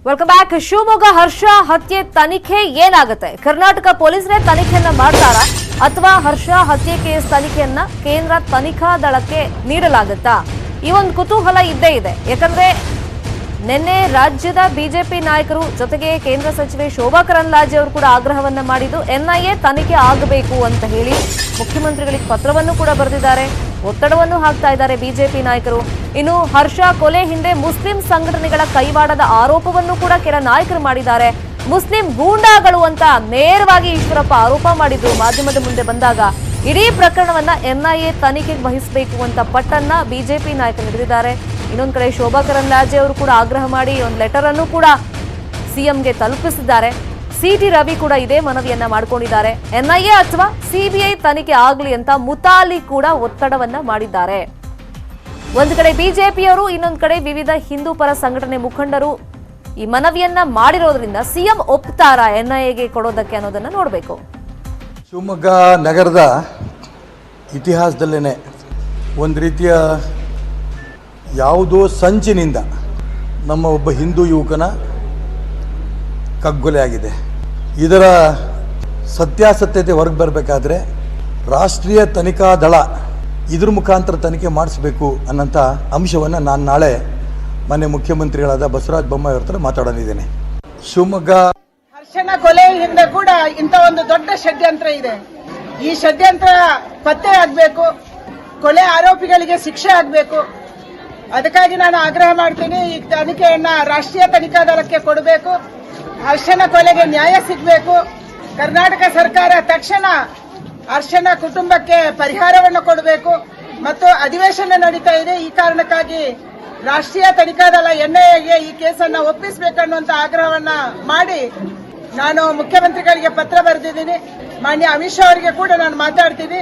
Welcome back. Shivamogga ಹರ್ಷ ಹತ್ಯೆ ತನಿಖೆ ಏನಾಗುತ್ತೆ? ಕರ್ನಾಟಕ ಪೊಲೀಸರೇ ತನಿಖೆಯನ್ನ ಮಾಡ್ತಾರಾ ಅಥವಾ ಹರ್ಷ ಹತ್ಯೆ ಕೇಸ್ ತನಿಖೆಯನ್ನ ಕೇಂದ್ರ ತನಿಖಾ ದಳಕ್ಕೆ ನೀಡಲಾಗುತ್ತಾ? ಈ ಒಂದು ಕುತೂಹಲ ಇದ್ದೇ ಇದೆ. ಯಾಕಂದ್ರೆ ನಿನ್ನೆ ರಾಜ್ಯದ ಬಿಜೆಪಿ ನಾಯಕರು ಜೊತೆಗೆ ಕೇಂದ್ರ ಸಚಿವೆ ಶೋಭಾ ಕರಂದ್ಲಾಜೆ ಅವರು ಕೂಡ ಆಗ್ರಹವನ್ನ ಮಾಡಿದ್ದು ಎನ್ಐಎ ತನಿಖೆ ಆಗಬೇಕು ಅಂತ ಹೇಳಿ ಮುಖ್ಯಮಂತ್ರಿಗಳಿಗೆ ಪತ್ರವನ್ನು ಕೂಡ ಬರೆದಿದ್ದಾರೆ. ಒತ್ತಡವನ್ನು ಹಾಕ್ತಾ ಇದ್ದಾರೆ ಬಿಜೆಪಿ ನಾಯಕರು. ಇನ್ನು ಹರ್ಷ ಕೊಲೆ ಹಿಂದೆ ಮುಸ್ಲಿಂ ಸಂಘಟನೆಗಳ ಕೈವಾಡದ ಆರೋಪವನ್ನು ಕೂಡ ಕೆಲ ನಾಯಕರು ಮಾಡಿದ್ದಾರೆ. ಮುಸ್ಲಿಂ ಗೂಂಡಾಗಳು ಅಂತ ನೇರವಾಗಿ ಈಶ್ವರಪ್ಪ ಆರೋಪ ಮಾಡಿದ್ರು ಮಾಧ್ಯಮದ ಮುಂದೆ ಬಂದಾಗ. ಇಡೀ ಪ್ರಕರಣವನ್ನ ಎನ್ಐಎ ತನಿಖೆಗೆ ವಹಿಸಬೇಕು ಅಂತ ಪಟ್ಟನ್ನ ಬಿಜೆಪಿ ನಾಯಕರು ಹಿಡಿದಿದ್ದಾರೆ. ಇನ್ನೊಂದು ಕಡೆ ಶೋಭಾ ಕರಂದ್ಲಾಜೆ ಅವರು ಕೂಡ ಆಗ್ರಹ ಮಾಡಿ ಒಂದು ಲೆಟರ್ ಅನ್ನು ಕೂಡ ಸಿಎಂಗೆ ತಲುಪಿಸಿದ್ದಾರೆ. ಸಿಟಿ ರವಿ ಕೂಡ ಇದೇ ಮನವಿಯನ್ನ ಮಾಡಿಕೊಂಡಿದ್ದಾರೆ. ಎನ್ಐಎ ಅಥವಾ ಸಿಬಿಐ ತನಿಖೆ ಆಗಲಿ ಅಂತ ಮುತಾಲಿ ಕೂಡ ಒತ್ತಡವನ್ನ ಮಾಡಿದ್ದಾರೆ. ಒಂದು ಕಡೆ ಬಿಜೆಪಿಯವರು, ಇನ್ನೊಂದು ಕಡೆ ವಿವಿಧ ಹಿಂದೂ ಪರ ಸಂಘಟನೆ ಮುಖಂಡರು ಈ ಮನವಿಯನ್ನ ಮಾಡಿರೋದ್ರಿಂದ ಸಿಎಂ ಒಪ್ತಾರಾ ಎನ್ಐಎಗೆ ಕೊಡೋದಕ್ಕೆ ಅನ್ನೋದನ್ನ ನೋಡಬೇಕು. ಶಿವಮೊಗ್ಗ ನಗರದ ಇತಿಹಾಸದಲ್ಲೇ ಒಂದು ರೀತಿಯ ಯಾವುದೋ ಸಂಚಿನಿಂದ ನಮ್ಮ ಒಬ್ಬ ಹಿಂದೂ ಯುವಕನ ಕಗ್ಗೊಲೆ ಆಗಿದೆ. ಇದರ ಸತ್ಯಾಸತ್ಯತೆ ಹೊರಗೆ ಬರಬೇಕಾದ್ರೆ ರಾಷ್ಟ್ರೀಯ ತನಿಖಾ ದಳ ಇದ್ರ ಮುಖಾಂತರ ತನಿಖೆ ಮಾಡಿಸ್ಬೇಕು ಅನ್ನೋಂಥ ಅಂಶವನ್ನು ನಾನು ನಾಳೆ ಮನೆ ಮುಖ್ಯಮಂತ್ರಿಗಳಾದ ಬಸವರಾಜ ಬೊಮ್ಮಾಯಿ ಅವ್ರ ಹತ್ರ ಮಾತಾಡೋನಿದ್ದೇನೆ. ಶಿವಮೊಗ್ಗ ಹರ್ಷನ ಕೊಲೆ ಹಿಂದೆ ಕೂಡ ಇಂಥ ಒಂದು ದೊಡ್ಡ ಷಡ್ಯಂತ್ರ ಇದೆ. ಈ ಷಡ್ಯಂತ್ರ ಪತ್ತೆ ಆಗಬೇಕು, ಕೊಲೆ ಆರೋಪಿಗಳಿಗೆ ಶಿಕ್ಷೆ ಆಗಬೇಕು. ಅದಕ್ಕಾಗಿ ನಾನು ಆಗ್ರಹ ಮಾಡ್ತೀನಿ, ಈ ತನಿಖೆಯನ್ನ ರಾಷ್ಟ್ರೀಯ ತನಿಖಾ ದಳಕ್ಕೆ ಕೊಡಬೇಕು. ಹರ್ಷನ ಕೊಲೆಗೆ ನ್ಯಾಯ ಸಿಗಬೇಕು. ಕರ್ನಾಟಕ ಸರ್ಕಾರ ತಕ್ಷಣ ಹರ್ಷನ ಕುಟುಂಬಕ್ಕೆ ಪರಿಹಾರವನ್ನು ಕೊಡಬೇಕು. ಮತ್ತು ಅಧಿವೇಶನ ನಡೀತಾ ಇದೆ, ಈ ಕಾರಣಕ್ಕಾಗಿ ರಾಷ್ಟ್ರೀಯ ತನಿಖಾ ದಳ ಎನ್ಐಎಗೆ ಈ ಕೇಸನ್ನ ಒಪ್ಪಿಸಬೇಕನ್ನುವಂತ ಆಗ್ರಹವನ್ನ ಮಾಡಿ ನಾನು ಮುಖ್ಯಮಂತ್ರಿಗಳಿಗೆ ಪತ್ರ ಬರೆದಿದ್ದೀನಿ. ಮಾನ್ಯ ಅಮಿತ್ ಶಾ ಅವರಿಗೆ ಕೂಡ ನಾನು ಮಾತಾಡ್ತೀನಿ.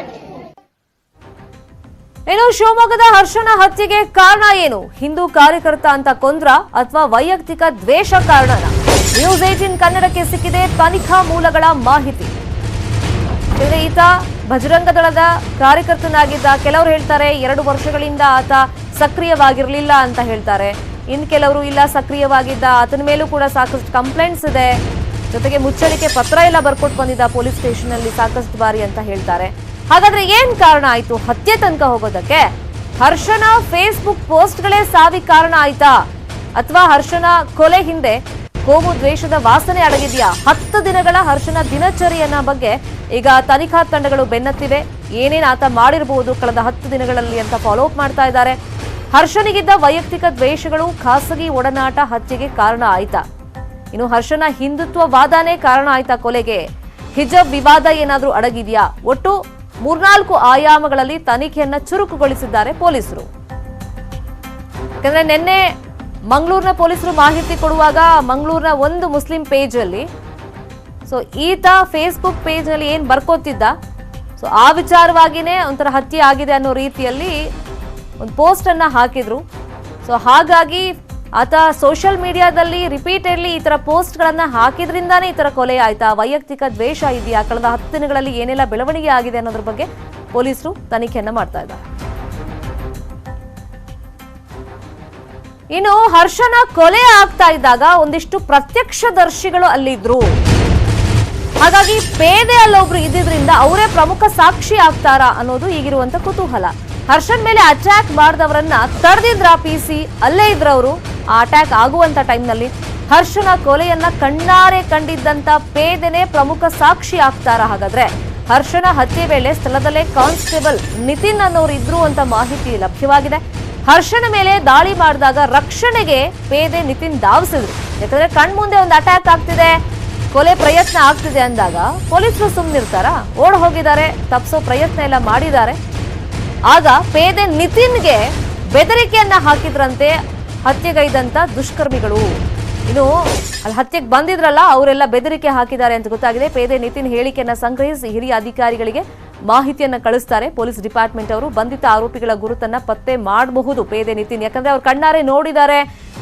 ಇನ್ನು ಶಿವಮೊಗ್ಗದ ಹರ್ಷನ ಹತ್ಯೆಗೆ ಕಾರಣ ಏನು? ಹಿಂದೂ ಕಾರ್ಯಕರ್ತ ಅಂತ ಕೊಂದ್ರ ಅಥವಾ ವೈಯಕ್ತಿಕ ದ್ವೇಷ ಕಾರಣನ? ನ್ಯೂಸ್ 18 ಕನ್ನಡಕ್ಕೆ ಸಿಕ್ಕಿದೆ ತನಿಖಾ ಮೂಲಗಳ ಮಾಹಿತಿ. ಈತ ಬಜರಂಗ ದಳದ ಕಾರ್ಯಕರ್ತನಾಗಿದ್ದ. ಕೆಲವರು ಹೇಳ್ತಾರೆ 2 ವರ್ಷಗಳಿಂದ ಆತ ಸಕ್ರಿಯವಾಗಿರಲಿಲ್ಲ ಅಂತ ಹೇಳ್ತಾರೆ. ಇನ್ನು ಕೆಲವರು ಇಲ್ಲ, ಸಕ್ರಿಯವಾಗಿದ್ದ. ಆತನ ಮೇಲೂ ಕೂಡ ಸಾಕಷ್ಟು ಕಂಪ್ಲೇಂಟ್ಸ್ ಇದೆ. ಜೊತೆಗೆ ಮುಚ್ಚಳಿಕೆ ಪತ್ರ ಎಲ್ಲ ಬರ್ಕೊಟ್ಟು ಬಂದಿದ್ದ ಪೊಲೀಸ್ ಸ್ಟೇಷನ್ ಅಲ್ಲಿ ಸಾಕಷ್ಟು ಬಾರಿ ಅಂತ ಹೇಳ್ತಾರೆ. ಹಾಗಾದ್ರೆ ಏನ್ ಕಾರಣ ಆಯ್ತು ಹತ್ಯೆ ತನಕ ಹೋಗೋದಕ್ಕೆ? ಹರ್ಷನ ಫೇಸ್ಬುಕ್ ಪೋಸ್ಟ್ಗಳೇ ಸಾವಿಗೆ ಕಾರಣ ಆಯ್ತಾ ಅಥವಾ ಹರ್ಷನ ಕೊಲೆ ಹಿಂದೆ ಕೋಮು ದ್ವೇಷದ ವಾಸನೆ ಅಡಗಿದ್ಯಾ? 10 ದಿನಗಳ ಹರ್ಷನ ದಿನಚರಿಯನ್ನ ಬಗ್ಗೆ ಈಗ ತನಿಖಾ ತಂಡಗಳು ಬೆನ್ನತ್ತಿವೆ. ಏನೇನ್ ಆತ ಮಾಡಿರಬಹುದು ಕಳೆದ 10 ದಿನಗಳಲ್ಲಿ ಅಂತ ಫಾಲೋ ಅಪ್ ಮಾಡ್ತಾ ಇದ್ದಾರೆ. ಹರ್ಷನಿಗಿದ್ದ ವೈಯಕ್ತಿಕ ದ್ವೇಷಗಳು, ಖಾಸಗಿ ಒಡನಾಟ ಹತ್ಯೆಗೆ ಕಾರಣ ಆಯ್ತಾ? ಇನ್ನು ಹರ್ಷನ ಹಿಂದುತ್ವ ವಾದನೇ ಕಾರಣ ಆಯ್ತಾ ಕೊಲೆಗೆ? ಹಿಜಬ್ ವಿವಾದ ಏನಾದ್ರೂ ಅಡಗಿದ್ಯಾ? ಒಟ್ಟು 3-4 ಆಯಾಮಗಳಲ್ಲಿ ತನಿಖೆಯನ್ನ ಚುರುಕುಗೊಳಿಸಿದ್ದಾರೆ ಪೊಲೀಸರು. ಯಾಕಂದ್ರೆ ನಿನ್ನೆ ಮಂಗಳೂರಿನ ಪೊಲೀಸರು ಮಾಹಿತಿ ಕೊಡುವಾಗ ಮಂಗಳೂರಿನ ಒಂದು ಮುಸ್ಲಿಂ ಪೇಜ್ ಅಲ್ಲಿ ಈತ ಫೇಸ್ಬುಕ್ ಪೇಜ್ ನಲ್ಲಿ ಏನ್ ಬರ್ಕೋತಿದ್ದ, ಆ ವಿಚಾರವಾಗಿನೇ ಒಂಥರ ಹತ್ಯೆ ಆಗಿದೆ ಅನ್ನೋ ರೀತಿಯಲ್ಲಿ ಒಂದು ಪೋಸ್ಟ್ ಅನ್ನ ಹಾಕಿದ್ರು. ಹಾಗಾಗಿ ಆತ ಸೋಷಿಯಲ್ ಮೀಡಿಯಾದಲ್ಲಿ ರಿಪೀಟೆಡ್ಲಿ ಈ ತರ ಪೋಸ್ಟ್ ಗಳನ್ನ ಹಾಕಿದ್ರಿಂದಾನೇ ಈ ತರ ಕೊಲೆ ಆಯ್ತಾ? ವೈಯಕ್ತಿಕ ದ್ವೇಷ ಇದೆಯಾ? ಕಳೆದ 10 ದಿನಗಳಲ್ಲಿ ಏನೆಲ್ಲ ಬೆಳವಣಿಗೆ ಆಗಿದೆ ಅನ್ನೋದ್ರ ಬಗ್ಗೆ ಪೊಲೀಸರು ತನಿಖೆಯನ್ನ ಮಾಡ್ತಾ ಇದ್ದಾರೆ. ಇನ್ನು ಹರ್ಷನ ಕೊಲೆ ಆಗ್ತಾ ಇದ್ದಾಗ ಒಂದಿಷ್ಟು ಪ್ರತ್ಯಕ್ಷದರ್ಶಿಗಳು ಅಲ್ಲಿದ್ರು. ಹಾಗಾಗಿ ಪೇದೆ ಅಲ್ಲೊಬ್ರು ಇದ್ದಿದ್ರಿಂದ ಅವರೇ ಪ್ರಮುಖ ಸಾಕ್ಷಿ ಆಗ್ತಾರಾ ಅನ್ನೋದು ಈಗಿರುವಂತ ಕುತೂಹಲ. ಹರ್ಷನ್ ಮೇಲೆ ಅಟ್ಯಾಕ್ ಮಾಡಿದವರನ್ನ ತಡೆದಿದ್ರ ಪಿಸಿ, ಅಲ್ಲೇ ಇದ್ರವರು ಆ ಅಟ್ಯಾಕ್ ಆಗುವಂತ ಟೈಮ್ನಲ್ಲಿ. ಹರ್ಷನ ಕೊಲೆಯನ್ನ ಕಣ್ಣಾರೆ ಕಂಡಿದ್ದಂತ ಪೇದೆನೇ ಪ್ರಮುಖ ಸಾಕ್ಷಿ ಆಗ್ತಾರ? ಹಾಗಾದ್ರೆ ಹರ್ಷನ ಹತ್ಯೆ ವೇಳೆ ಸ್ಥಳದಲ್ಲೇ ಕಾನ್ಸ್ಟೇಬಲ್ ನಿತಿನ್ ಅನ್ನೋರು ಇದ್ರು ಅಂತ ಮಾಹಿತಿ ಲಭ್ಯವಾಗಿದೆ. ಹರ್ಷನ ಮೇಲೆ ದಾಳಿ ಮಾಡಿದಾಗ ರಕ್ಷಣೆಗೆ ಪೇದೆ ನಿತಿನ್ ಧಾವಿಸಿದ್ರು. ಯಾಕಂದ್ರೆ ಕಣ್ಮುಂದೆ ಒಂದು ಅಟ್ಯಾಕ್ ಆಗ್ತಿದೆ, ಕೊಲೆ ಪ್ರಯತ್ನ ಆಗ್ತಿದೆ ಅಂದಾಗ ಪೊಲೀಸರು ಸುಮ್ಮನಿರ್ತಾರ? ಓಡ್ ಹೋಗಿದ್ದಾರೆ, ತಪ್ಪಿಸೋ ಪ್ರಯತ್ನ ಎಲ್ಲ ಮಾಡಿದ್ದಾರೆ. ಆಗ ಪೇದೆ ನಿತಿನ್ಗೆ ಬೆದರಿಕೆಯನ್ನ ಹಾಕಿದ್ರಂತೆ ಹತ್ಯೆಗೈದಂತ ದುಷ್ಕರ್ಮಿಗಳು. ಇನ್ನು ಅಲ್ಲಿ ಹತ್ಯೆಗೆ ಬಂದಿದ್ರಲ್ಲ ಅವರೆಲ್ಲ ಬೆದರಿಕೆ ಹಾಕಿದ್ದಾರೆ ಅಂತ ಗೊತ್ತಾಗಿದೆ. ಪೇದೆ ನಿತಿನ್ ಹೇಳಿಕೆಯನ್ನ ಸಂಗ್ರಹಿಸಿ ಹಿರಿಯ ಅಧಿಕಾರಿಗಳಿಗೆ ಮಾಹಿತಿಯನ್ನ ಕಳಿಸ್ತಾರೆ ಪೊಲೀಸ್ ಡಿಪಾರ್ಟ್ಮೆಂಟ್ ಅವರು. ಬಂಧಿತ ಆರೋಪಿಗಳ ಗುರುತನ್ನ ಪತ್ತೆ ಮಾಡಬಹುದು ಪೇದೆ ನಿತಿನ್, ಯಾಕಂದ್ರೆ ಅವ್ರು ಕಣ್ಣಾರೆ ನೋಡಿದ್ದಾರೆ.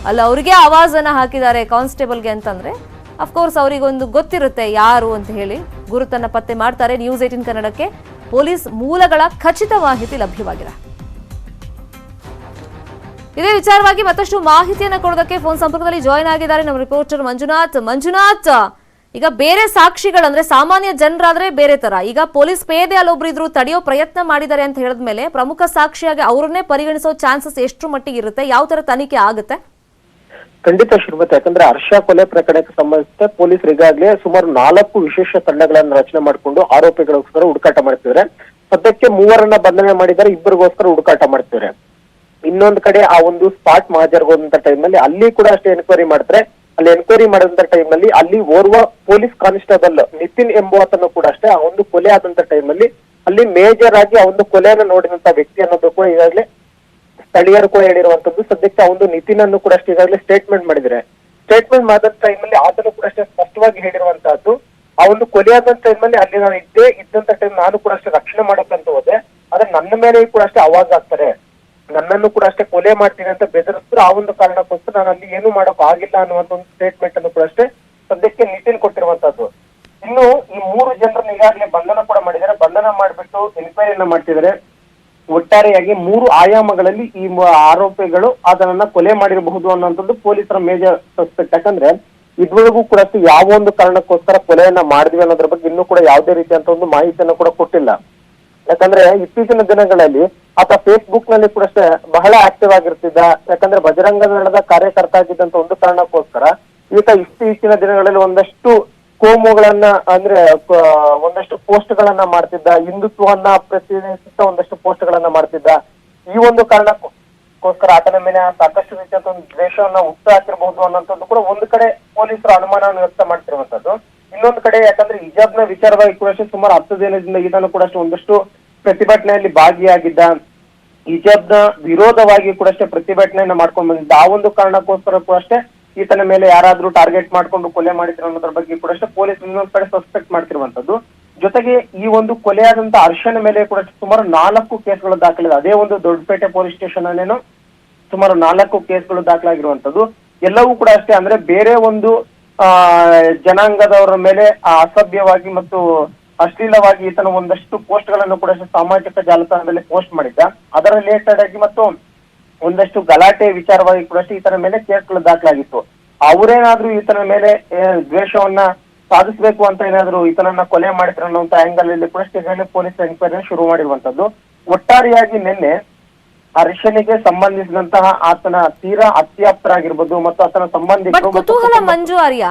ಅಲ್ಲಿ ಅವ್ರಿಗೆ ಆವಾಜನ್ನ ಹಾಕಿದ್ದಾರೆ ಕಾನ್ಸ್ಟೇಬಲ್ಗೆ ಅಂತಂದ್ರೆ ಅಫ್ಕೋರ್ಸ್ ಅವರಿಗೊಂದು ಗೊತ್ತಿರುತ್ತೆ ಯಾರು ಅಂತ ಹೇಳಿ. ಗುರುತನ್ನ ಪತ್ತೆ ಮಾಡ್ತಾರೆ. ನ್ಯೂಸ್ 18 ಕನ್ನಡಕ್ಕೆ ಪೊಲೀಸ್ ಮೂಲಗಳ ಖಚಿತ ಮಾಹಿತಿ ಲಭ್ಯವಾಗಿದೆ. ಇದೇ ವಿಚಾರವಾಗಿ ಮತ್ತಷ್ಟು ಮಾಹಿತಿಯನ್ನು ಕೊಡೋದಕ್ಕೆ ಫೋನ್ ಸಂಪರ್ಕದಲ್ಲಿ ಜಾಯಿನ್ ಆಗಿದ್ದಾರೆ ನಮ್ಮ ರಿಪೋರ್ಟರ್ ಮಂಜುನಾಥ್. ಈಗ ಬೇರೆ ಸಾಕ್ಷಿಗಳಂದ್ರೆ ಸಾಮಾನ್ಯ ಜನರಾದ್ರೆ ಬೇರೆ ತರ, ಈಗ ಪೊಲೀಸ್ ಪೇದೆ ಅಲ್ಲೊಬ್ರು ಇದ್ರು ತಡೆಯೋ ಪ್ರಯತ್ನ ಮಾಡಿದ್ದಾರೆ ಅಂತ ಹೇಳಿದ್ಮೇಲೆ ಪ್ರಮುಖ ಸಾಕ್ಷಿಯಾಗಿ ಅವ್ರನ್ನೇ ಪರಿಗಣಿಸೋ ಚಾನ್ಸಸ್ ಎಷ್ಟು ಮಟ್ಟಿಗೆ ಇರುತ್ತೆ? ಯಾವ ತರ ತನಿಖೆ ಆಗುತ್ತೆ? ಖಂಡಿತ ಶ್ರೀಮತಿ, ಯಾಕಂದ್ರೆ ಹರ್ಷ ಕೊಲೆ ಪ್ರಕರಣಕ್ಕೆ ಸಂಬಂಧಿಸಿದ ಪೊಲೀಸರು ಈಗಾಗಲೇ ಸುಮಾರು 4 ವಿಶೇಷ ತಂಡಗಳನ್ನು ರಚನೆ ಮಾಡಿಕೊಂಡು ಆರೋಪಿಗಳಿಗೋಸ್ಕರ ಹುಡುಕಾಟ ಮಾಡ್ತಿದ್ದಾರೆ. ಸದ್ಯಕ್ಕೆ 3 ಬಂಧನ ಮಾಡಿದ್ದಾರೆ, 2 ಹುಡುಕಾಟ ಮಾಡ್ತಿದ್ದಾರೆ. ಇನ್ನೊಂದು ಕಡೆ ಆ ಒಂದು ಸ್ಪಾಟ್ ಮಹಾಜರ್ಗೋದಂತ ಟೈಮ್ನಲ್ಲಿ ಅಲ್ಲಿ ಕೂಡ ಅಷ್ಟೇ ಎನ್ಕ್ವೈರಿ ಮಾಡ್ತಾರೆ. ಅಲ್ಲಿ ಎನ್ಕ್ವೈರಿ ಮಾಡಿದಂತ ಟೈಮ್ನಲ್ಲಿ ಅಲ್ಲಿ ಓರ್ವ ಪೊಲೀಸ್ ಕಾನ್ಸ್ಟೇಬಲ್ ನಿತಿನ್ ಎಂಬುವತನ್ನು ಕೂಡ ಅಷ್ಟೇ ಆ ಒಂದು ಕೊಲೆ ಆದಂತ ಟೈಮ್ನಲ್ಲಿ ಅಲ್ಲಿ ಮೇಜರ್ ಆಗಿ ಆ ಒಂದು ಕೊಲೆಯನ್ನು ನೋಡಿದಂತ ವ್ಯಕ್ತಿ ಅನ್ನೋದು ಕೂಡ ಈಗಾಗಲೇ ಸ್ಥಳೀಯರು ಕೂಡ ಹೇಳಿರುವಂತದ್ದು. ಸದ್ಯಕ್ಕೆ ಆ ಒಂದು ನಿತಿನ್ ಅನ್ನು ಕೂಡ ಅಷ್ಟೇ ಈಗಾಗಲೇ ಸ್ಟೇಟ್ಮೆಂಟ್ ಮಾಡಿದ್ರೆ. ಸ್ಟೇಟ್ಮೆಂಟ್ ಮಾಡಿದ ಟೈಮಲ್ಲಿ ಆತನು ಕೂಡ ಅಷ್ಟೇ ಸ್ಪಷ್ಟವಾಗಿ ಹೇಳಿರುವಂತಹದ್ದು, ಆ ಒಂದು ಕೊಲೆ ಆದಂತ ಟೈಮಲ್ಲಿ ಅಲ್ಲಿ ನಾನು ಇದ್ದಂತ ಟೈಮ್ ನಾನು ಕೂಡ ಅಷ್ಟೇ ರಕ್ಷಣೆ ಮಾಡಕ್ಕಂತ ಹೋದೆ, ಆದ್ರೆ ನನ್ನ ಮೇಲೆ ಕೂಡ ಅಷ್ಟೇ ಅವಾಜ್ ಆಗ್ತಾರೆ, ನನ್ನನ್ನು ಕೂಡ ಅಷ್ಟೇ ಕೊಲೆ ಮಾಡ್ತೀನಿ ಅಂತ ಬೆದರಿಸಿದ್ರು. ಆ ಒಂದು ಕಾರಣಕ್ಕೋಸ್ಕರ ನಾನು ಅಲ್ಲಿ ಏನು ಮಾಡಕ್ ಆಗಿಲ್ಲ ಅನ್ನುವಂತ ಒಂದು ಸ್ಟೇಟ್ಮೆಂಟ್ ಅನ್ನು ಕೂಡ ಅಷ್ಟೇ ಸದ್ಯಕ್ಕೆ ನಿತಿನ್ ಕೊಟ್ಟಿರುವಂತದ್ದು. ಇನ್ನು ಈ 3 ಜನರನ್ನ ಈಗಾಗಲೇ ಬಂಧನ ಕೂಡ ಮಾಡಿದ್ದಾರೆ. ಬಂಧನ ಮಾಡಿಬಿಟ್ಟು ಎನ್ಕ್ವೈರಿಯನ್ನ ಮಾಡ್ತಿದ್ದಾರೆ. ಒಟ್ಟಾರೆಯಾಗಿ 3 ಆಯಾಮಗಳಲ್ಲಿ ಈ ಆರೋಪಿಗಳು ಅದನ್ನ ಕೊಲೆ ಮಾಡಿರಬಹುದು ಅನ್ನೋಂಥದ್ದು ಪೊಲೀಸರ ಮೇಜರ್ ಸಸ್ಪೆಕ್ಟ್. ಯಾಕಂದ್ರೆ ಇದುವರೆಗೂ ಕೂಡ ಯಾವ ಒಂದು ಕಾರಣಕ್ಕೋಸ್ಕರ ಕೊಲೆಯನ್ನ ಮಾಡಿದ್ವಿ ಅನ್ನೋದ್ರ ಬಗ್ಗೆ ಇನ್ನೂ ಕೂಡ ಯಾವುದೇ ರೀತಿಯಂತ ಒಂದು ಮಾಹಿತಿಯನ್ನು ಕೂಡ ಕೊಟ್ಟಿಲ್ಲ. ಯಾಕಂದ್ರೆ ಇತ್ತೀಚಿನ ದಿನಗಳಲ್ಲಿ ಆತ ಫೇಸ್ಬುಕ್ ನಲ್ಲಿ ಕೂಡ ಅಷ್ಟೇ ಬಹಳ ಆಕ್ಟಿವ್ ಆಗಿರ್ತಿದ್ದ. ಯಾಕಂದ್ರೆ ಬಜರಂಗ ದಳದ ಕಾರ್ಯಕರ್ತ ಆಗಿದ್ದಂತ ಒಂದು ಕಾರಣಕ್ಕೋಸ್ಕರ ಈತ ಇತ್ತೀಚಿನ ದಿನಗಳಲ್ಲಿ ಒಂದಷ್ಟು ಕೋಮುಗಳನ್ನ ಅಂದ್ರೆ ಒಂದಷ್ಟು ಪೋಸ್ಟ್ ಗಳನ್ನ ಮಾಡ್ತಿದ್ದ, ಹಿಂದುತ್ವವನ್ನ ಪ್ರತಿನಿಧಿಸುತ್ತ ಒಂದಷ್ಟು ಪೋಸ್ಟ್ ಗಳನ್ನ ಮಾಡ್ತಿದ್ದ. ಈ ಒಂದು ಕಾರಣಕ್ಕೋಸ್ಕರ ಆತನ ಮೇಲೆ ಸಾಕಷ್ಟು ರೀತಿಯಂತ ಒಂದು ದ್ವೇಷವನ್ನ ಹುಟ್ಟು ಹಾಕಿರಬಹುದು ಅನ್ನೋಂಥದ್ದು ಕೂಡ ಒಂದು ಕಡೆ ಪೊಲೀಸರು ಅನುಮಾನವನ್ನು ವ್ಯಕ್ತ ಮಾಡ್ತಿರುವಂತದ್ದು. ಇನ್ನೊಂದು ಕಡೆ ಯಾಕಂದ್ರೆ ಹಿಜಾಬ್ನ ವಿಚಾರವಾಗಿ ಕೂಡ ಸುಮಾರು 10 ದಿನದಿಂದ ಇದನ್ನು ಕೂಡ ಒಂದಷ್ಟು ಪ್ರತಿಭಟನೆಯಲ್ಲಿ ಭಾಗಿಯಾಗಿದ್ದ, ಹಿಜಾಬ್ನ ವಿರೋಧವಾಗಿ ಕೂಡ ಪ್ರತಿಭಟನೆಯನ್ನ ಮಾಡ್ಕೊಂಡು ಬಂದಿದ್ದ. ಆ ಒಂದು ಕಾರಣಕ್ಕೋಸ್ಕರ ಕೂಡ ಈತನ ಮೇಲೆ ಯಾರಾದ್ರೂ ಟಾರ್ಗೆಟ್ ಮಾಡ್ಕೊಂಡು ಕೊಲೆ ಮಾಡಿದ್ರು ಅನ್ನೋದ್ರ ಬಗ್ಗೆ ಕೂಡ ಪೊಲೀಸ್ ಇನ್ನೊಂದ್ ಕಡೆ ಸಸ್ಪೆಕ್ಟ್ ಮಾಡ್ತಿರುವಂತದ್ದು. ಜೊತೆಗೆ ಈ ಒಂದು ಕೊಲೆಯಾದಂತ ಹರ್ಷನ ಮೇಲೆ ಕೂಡ ಸುಮಾರು 4 ಕೇಸ್ಗಳು ದಾಖಲಿದೆ. ಅದೇ ಒಂದು ದೊಡ್ಡಪೇಟೆ ಪೊಲೀಸ್ ಸ್ಟೇಷನ್ ಅಲ್ಲೇನೋ ಸುಮಾರು 4 ಕೇಸ್ಗಳು ದಾಖಲಾಗಿರುವಂತದ್ದು. ಎಲ್ಲವೂ ಕೂಡ ಅಷ್ಟೇ ಅಂದ್ರೆ ಬೇರೆ ಒಂದು ಜನಾಂಗದವರ ಮೇಲೆ ಅಸಭ್ಯವಾಗಿ ಮತ್ತು ಅಶ್ಲೀಲವಾಗಿ ಈತನ ಒಂದಷ್ಟು ಪೋಸ್ಟ್ ಗಳನ್ನು ಕೂಡ ಸಾಮಾಜಿಕ ಜಾಲತಾಣದಲ್ಲಿ ಪೋಸ್ಟ್ ಮಾಡಿದ್ದ. ಅದರ ರಿಲೇಟೆಡ್ ಆಗಿ ಮತ್ತು ಒಂದಷ್ಟು ಗಲಾಟೆ ವಿಚಾರವಾಗಿ ಕೂಡ ಈತನ ಮೇಲೆ ಕೇಸ್ಗಳು ದಾಖಲಾಗಿತ್ತು. ಅವರೇನಾದ್ರೂ ಈತನ ಮೇಲೆ ದ್ವೇಷವನ್ನ ಸಾಧಿಸಬೇಕು ಅಂತ ಏನಾದ್ರು ಈತನನ್ನ ಕೊಲೆ ಮಾಡಿದ್ರು ಅನ್ನುವಂತ ಆಂಗಲ್ ಅಲ್ಲಿ ಕೂಡ ಈಗಾಗಲೇ ಪೊಲೀಸ್ ಎನ್ಕ್ವೈರಿ ಶುರು ಮಾಡಿರುವಂತದ್ದು. ಒಟ್ಟಾರೆಯಾಗಿ ನಿನ್ನೆ ಹರ್ಷನಿಗೆ ಸಂಬಂಧಿಸಿದಂತಹ ಆತನ ತೀರಾ ಅತ್ಯಾಪ್ತರಾಗಿರ್ಬೋದು ಮತ್ತು ಆತನ ಸಂಬಂಧಿಕರು ಕುತೂಹಲ ಮಂಜು ಆರ್ಯ,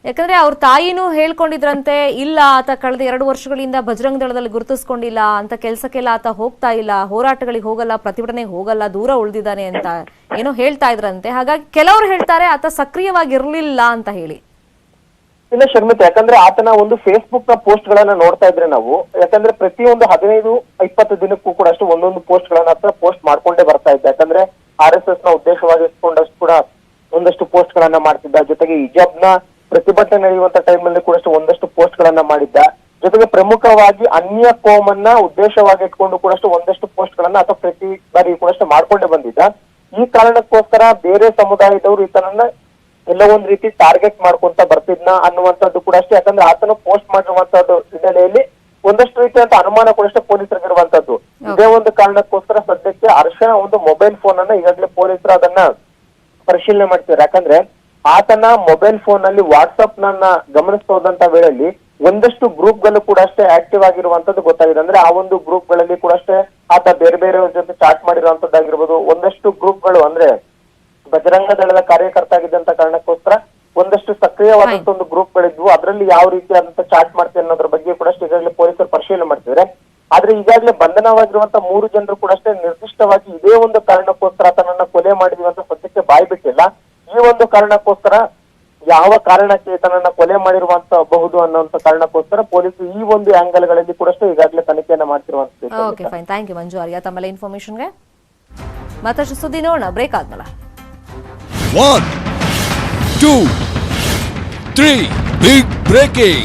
ಯಾಕಂದ್ರೆ ಅವ್ರ ತಾಯಿನೂ ಹೇಳ್ಕೊಂಡಿದ್ರಂತೆ ಇಲ್ಲ ಆತ ಕಳೆದ 2 ವರ್ಷಗಳಿಂದ ಬಜರಂಗ ದಳದಲ್ಲಿ ಗುರುತಿಸ್ಕೊಂಡಿಲ್ಲ ಅಂತ, ಕೆಲ್ಸಕ್ಕೆಲ್ಲ ಆತ ಹೋಗ್ತಾ ಇಲ್ಲ, ಹೋರಾಟಗಳಿಗೆ ಹೋಗಲ್ಲ, ಪ್ರತಿಭಟನೆಗೆ ಹೋಗಲ್ಲ, ದೂರ ಉಳಿದಿದ್ದಾನೆ ಅಂತ ಏನೋ ಹೇಳ್ತಾ ಇದ್ರಂತೆ. ಹಾಗಾಗಿ ಕೆಲವರು ಹೇಳ್ತಾರೆ ಆತ ಸಕ್ರಿಯವಾಗಿರ್ಲಿಲ್ಲ ಅಂತ ಹೇಳಿ. ಇಲ್ಲ ಶರ್ಮಿತ, ಯಾಕಂದ್ರೆ ಆತನ ಒಂದು ಫೇಸ್ಬುಕ್ ನ ಪೋಸ್ಟ್ ಗಳನ್ನ ನೋಡ್ತಾ ಇದ್ರೆ ನಾವು, ಯಾಕಂದ್ರೆ ಪ್ರತಿಯೊಂದು 15-20 ದಿನಕ್ಕೂ ಕೂಡ ಒಂದೊಂದು ಪೋಸ್ಟ್ ಗಳನ್ನ ಆತ ಪೋಸ್ಟ್ ಮಾಡ್ಕೊಂಡೇ ಬರ್ತಾ ಇದ್ದ. ಯಾಕಂದ್ರೆ RSS ನ ಉದ್ದೇಶವಾಗಿಟ್ಕೊಂಡಷ್ಟು ಕೂಡ ಒಂದಷ್ಟು ಪೋಸ್ಟ್ ಗಳನ್ನ ಮಾಡ್ತಿದ್ದ. ಜೊತೆಗೆ ಹಿಜಾಬ್ ನ ಪ್ರತಿಭಟನೆ ನಡೆಯುವಂತ ಟೈಮ್ ಅಲ್ಲಿ ಕೂಡ ಒಂದಷ್ಟು ಪೋಸ್ಟ್ ಗಳನ್ನ ಮಾಡಿದ್ದ. ಜೊತೆಗೆ ಪ್ರಮುಖವಾಗಿ ಅನ್ಯ ಕೋಮನ್ನ ಉದ್ದೇಶವಾಗಿ ಇಟ್ಕೊಂಡು ಕೂಡ ಒಂದಷ್ಟು ಪೋಸ್ಟ್ ಗಳನ್ನ ಅಥವಾ ಪ್ರತಿ ಬಾರಿ ಕೂಡ ಮಾಡ್ಕೊಂಡೇ ಬಂದಿದ್ದ. ಈ ಕಾರಣಕ್ಕೋಸ್ಕರ ಬೇರೆ ಸಮುದಾಯದವರು ಈತನನ್ನ ಎಲ್ಲ ಒಂದ್ ರೀತಿ ಟಾರ್ಗೆಟ್ ಮಾಡ್ಕೊಂತ ಬರ್ತಿದ್ನ ಅನ್ನುವಂಥದ್ದು ಕೂಡ ಯಾಕಂದ್ರೆ ಆತನ ಪೋಸ್ಟ್ ಮಾಡಿರುವಂತದ್ದು ಹಿನ್ನೆಲೆಯಲ್ಲಿ ಒಂದಷ್ಟು ರೀತಿಯಂತ ಅನುಮಾನ ಕೂಡ ಪೊಲೀಸರಿಗೆ ಇರುವಂತದ್ದು. ಇದೇ ಒಂದು ಕಾರಣಕ್ಕೋಸ್ಕರ ಸದ್ಯಕ್ಕೆ ಹರ್ಷನ ಒಂದು ಮೊಬೈಲ್ ಫೋನ್ ಅನ್ನ ಈಗಾಗಲೇ ಪೊಲೀಸರು ಅದನ್ನ ಪರಿಶೀಲನೆ ಮಾಡ್ತಿದ್ದಾರೆ. ಯಾಕಂದ್ರೆ ಆತನ ಮೊಬೈಲ್ ಫೋನ್ ನಲ್ಲಿ ವಾಟ್ಸ್ಆಪ್ ನನ್ನ ಗಮನಿಸ್ತಾ ಹೋದಂತ ವೇಳೆಯಲ್ಲಿ ಒಂದಷ್ಟು ಗ್ರೂಪ್ ಗಳು ಕೂಡ ಆಕ್ಟಿವ್ ಆಗಿರುವಂತದ್ದು ಗೊತ್ತಾಗಿದೆ. ಅಂದ್ರೆ ಆ ಒಂದು ಗ್ರೂಪ್ ಗಳಲ್ಲಿ ಕೂಡ ಆತ ಬೇರೆ ಬೇರೆಯವ್ರ ಜೊತೆ ಚಾಟ್ ಮಾಡಿರುವಂತದ್ದಾಗಿರ್ಬೋದು. ಒಂದಷ್ಟು ಗ್ರೂಪ್ ಗಳು ಅಂದ್ರೆ ಬಜರಂಗ ದಳದ ಕಾರ್ಯಕರ್ತ ಆಗಿದ್ದಂತ ಕಾರಣಕ್ಕೋಸ್ಕರ ಒಂದಷ್ಟು ಸಕ್ರಿಯವಾದಂತ ಒಂದು ಗ್ರೂಪ್ ಗಳಿದ್ವು. ಅದರಲ್ಲಿ ಯಾವ ರೀತಿಯಾದಂತ ಚಾಟ್ ಮಾಡ್ತೀವಿ ಅನ್ನೋದ್ರ ಬಗ್ಗೆ ಕೂಡ ಈಗಾಗಲೇ ಪೊಲೀಸರು ಪರಿಶೀಲನೆ ಮಾಡ್ತಿದ್ದಾರೆ. ಆದ್ರೆ ಈಗಾಗಲೇ ಬಂಧನವಾಗಿರುವಂತ 3 ಜನರು ಕೂಡ ನಿರ್ದಿಷ್ಟವಾಗಿ ಇದೇ ಒಂದು ಕಾರಣಕ್ಕೋಸ್ಕರ ಆತನನ್ನ ಕೊಲೆ ಮಾಡಿದೀವಿ ಅಂತ ಸದ್ಯಕ್ಕೆ ಬಾಯಿ ಬಿಟ್ಟಿಲ್ಲ. ಈ ಒಂದು ಕಾರಣಕ್ಕೋಸ್ಕರ ಯಾವ ಕಾರಣಕ್ಕೆ ಈತನನ್ನ ಕೊಲೆ ಮಾಡಿರುವಂತಬಹುದು ಅನ್ನೋಂತ ಕಾರಣಕ್ಕೋಸ್ಕರ ಪೊಲೀಸರು ಈ ಒಂದು ಆಂಗಲ್ ಗಳಲ್ಲಿ ಕೂಡ ಈಗಾಗಲೇ ತನಿಖೆಯನ್ನ ಮಾಡ್ತಿರುವಂತದ್ದು. ಓಕೆ ಫೈನ್, ಥ್ಯಾಂಕ್ ಯು ಮಂಜು ಆರ್ಯ ತಮ್ಮೆಲ್ಲ ಇನ್ಫಾರ್ಮೇಶನ್ಗೆ. ಮತ್ತಷ್ಟು ಸುದ್ದಿ ನೋಡೋಣ ಬ್ರೇಕ್ ಆದ್ಮೇಲೆ. 1, 2, 3 big breaking.